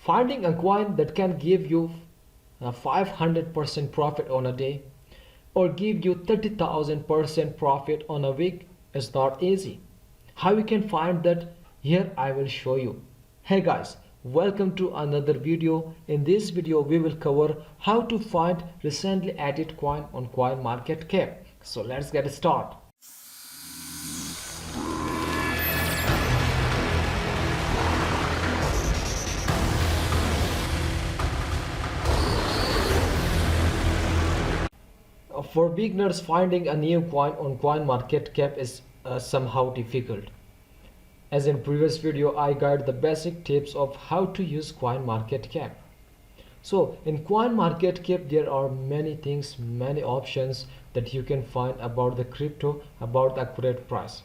Finding a coin that can give you a 500% profit on a day or give you 30,000% profit on a week is not easy. How you can find that? Here I will show you. Hey guys, welcome to another video. In this video we will cover how to find recently added coin on CoinMarketCap. So let's get started. For beginners, finding a new coin on CoinMarketCap is somehow difficult. As in previous video, I guide the basic tips of how to use CoinMarketCap. So in CoinMarketCap, there are many things, many options that you can find about the crypto, about the accurate price.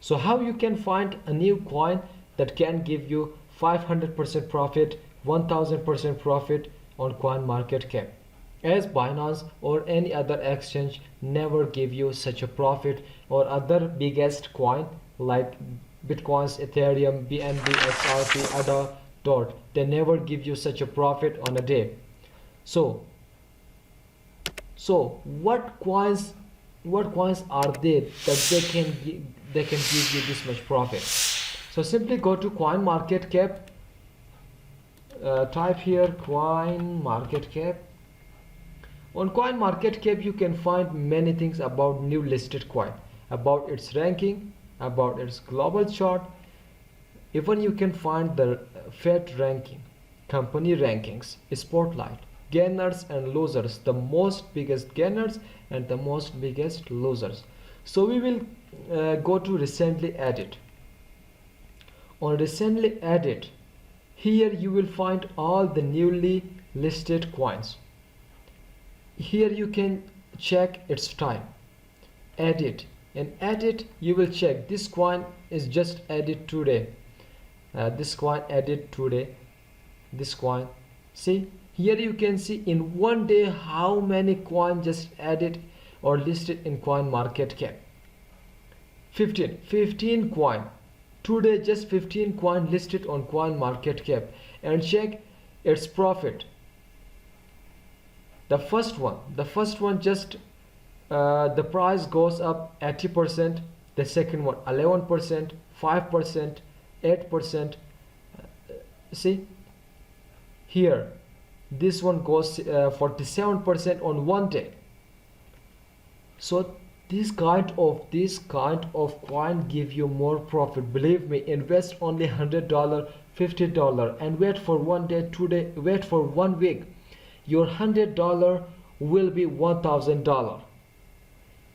So how you can find a new coin that can give you 500% profit, 1000% profit on CoinMarketCap, as Binance or any other exchange never give you such a profit, or other biggest coin like Bitcoins, Ethereum, BNB, SRP, ADA, DOT, they never give you such a profit on a day. So what coins are there that they can give you this much profit? So simply go to CoinMarketCap, type here CoinMarketCap. On CoinMarketCap you can find many things about new listed coin, about its ranking, about its global chart. Even you can find the Fed ranking, company rankings, spotlight, gainers and losers, the most biggest gainers and the most biggest losers. So we will go to recently added. On recently added, here you will find all the newly listed coins. Here you can check its time, edit, and edit you will check this coin is just added today, this coin added today, this coin. See, here you can see in one day how many coins just added or listed in CoinMarketCap. 15 coin today, just 15 coin listed on CoinMarketCap, and check its profit. The first one just the price goes up 80%. The second one 11%, 5%, 8%. See here, this one goes 47% on one day. So this kind of coin give you more profit. Believe me, invest only $100, $50 and wait for one day, 2 days, wait for 1 week. Your $100 will be $1,000.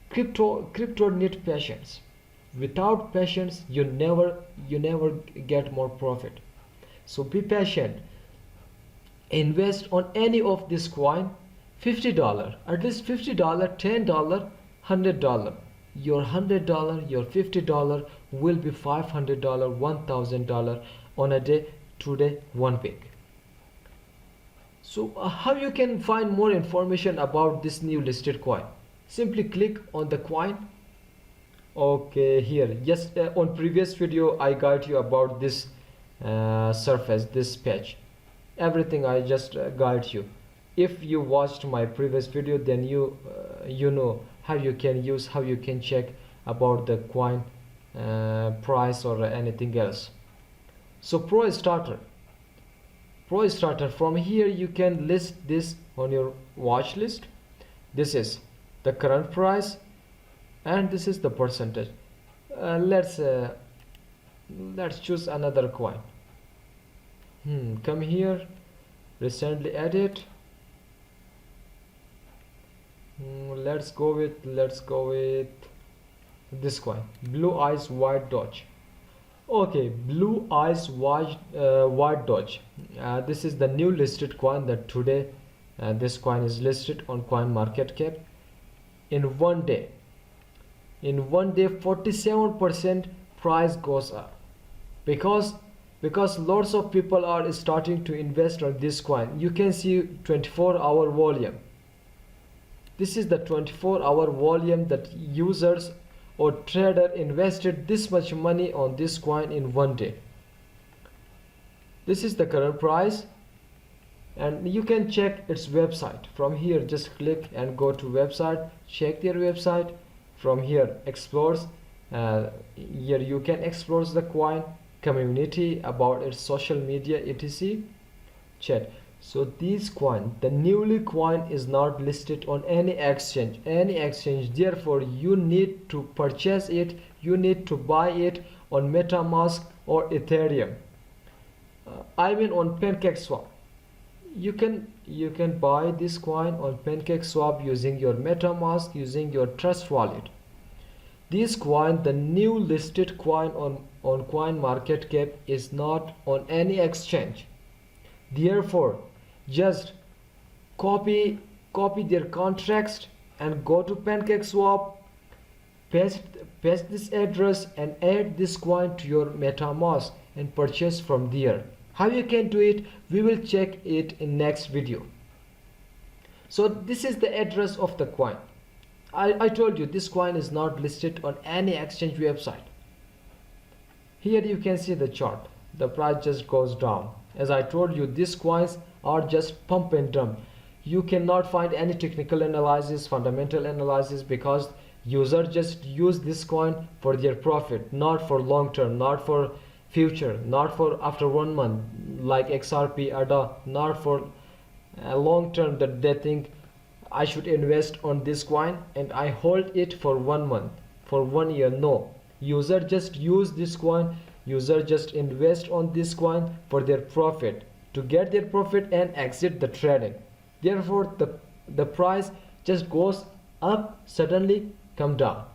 Crypto need patience. Without patience, you never get more profit. So be patient. Invest on any of this coin. $50, at least $50, $10, $100. Your $100, your $50 will be $500, $1,000 on a day, 2 days, 1 week. So how you can find more information about this new listed coin? Simply click on the coin. Okay, here just on previous video I guide you about this surface, this page, everything I just guide you. If you watched my previous video, then you know how you can use, how you can check about the coin price or anything else. So Pro Starter, from here you can list this on your watch list. This is the current price and this is the percentage. Let's choose another coin. Come here, recently added. Let's go with this coin, Blue Eyes White Dodge. Okay, Blue Eyes White Dodge. This is the new listed coin that today this coin is listed on CoinMarketCap. In one day 47% price goes up, because lots of people are starting to invest on this coin. You can see 24-hour volume. This is the 24-hour volume that users or trader invested this much money on this coin in one day. This is the current price, and you can check its website from here. Just click and go to website, check their website. From here explores, here you can explore the coin community, about its social media, etc. Check. So this coin, the newly coin, is not listed on any exchange, therefore you need to purchase it, you need to buy it on MetaMask or Ethereum. I mean on PancakeSwap. You can buy this coin on PancakeSwap using your MetaMask, using your Trust wallet. This coin, the new listed coin on CoinMarketCap, is not on any exchange. Therefore, just copy their contracts and go to PancakeSwap, paste this address and add this coin to your MetaMask and purchase from there. How you can do it, we will check it in next video. So this is the address of the coin. I told you this coin is not listed on any exchange website. Here you can see the chart. The price just goes down. As I told you, these coins are just pump and dump. You cannot find any technical analysis, fundamental analysis, because users just use this coin for their profit, not for long term, not for future, not for after 1 month like XRP, ADA, not for a long term that they think I should invest on this coin and I hold it for 1 month, for 1 year. No, user just use this coin, user just invest on this coin for their profit, to get their profit and exit the trading. Therefore the price just goes up, suddenly come down.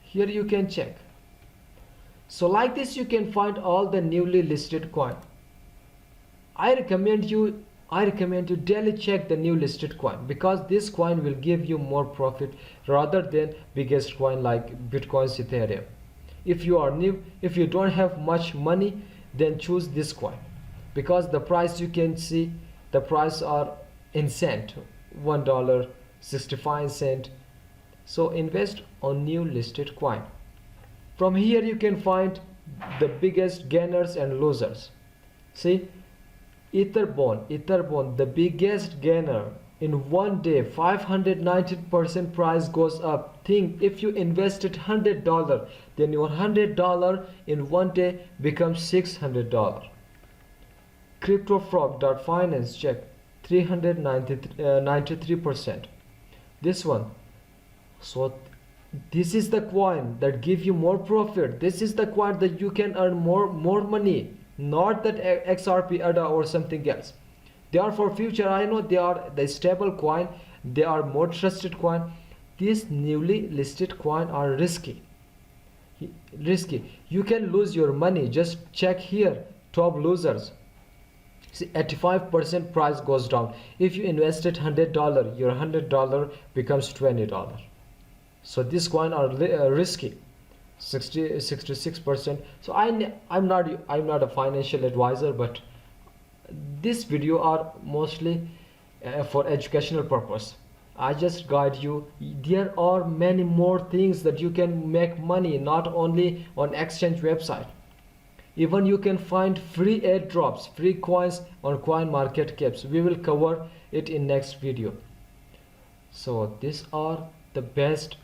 Here you can check. So like this you can find all the newly listed coin. I recommend you daily check the new listed coin, because this coin will give you more profit rather than biggest coin like Bitcoin, Ethereum. If you are new, if you don't have much money, then choose this coin, because the price, you can see the price are in cent, $1.65. So invest on new listed coin. From here you can find the biggest gainers and losers. See, Etherbond, the biggest gainer in 1 day, 590% price goes up. Think, if you invested $100, then your $100 in 1 day becomes $600. CryptoFrog.finance, check, 393%. This one. So this is the coin that give you more profit. This is the coin that you can earn more money, not that XRP, ADA or something else. They are for future. I know they are the stable coin, they are more trusted coin. These newly listed coin are risky. You can lose your money. Just check here, top losers. See, 85% price goes down. If you invested $100, your $100 becomes $20. So this coin are risky. 66%. So I'm not a financial advisor, but this video are mostly for educational purpose. I just guide you. There are many more things that you can make money, not only on exchange website. Even you can find free airdrops, free coins on CoinMarketCap. We will cover it in next video. So these are the best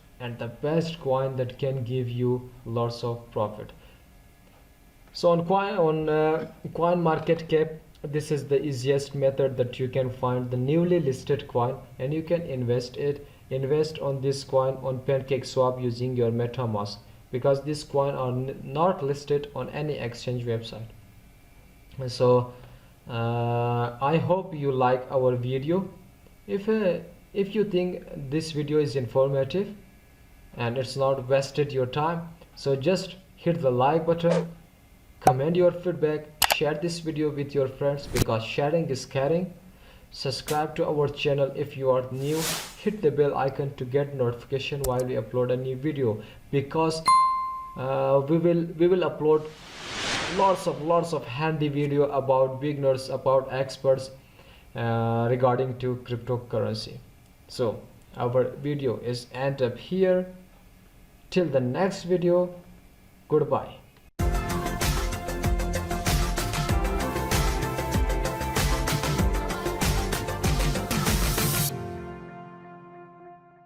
coin that can give you lots of profit. So on CoinMarketCap, this is the easiest method that you can find the newly listed coin, and you can invest on this coin on PancakeSwap using your MetaMask, because this coin are not listed on any exchange website. So I hope you like our video. If you think this video is informative and it's not wasted your time, so just hit the like button, comment your feedback, share this video with your friends, because sharing is caring. Subscribe to our channel if you are new. Hit the bell icon to get notification while we upload a new video, because we will upload lots of handy video about beginners, about experts regarding to cryptocurrency. So our video is end up here. Till the next video, goodbye.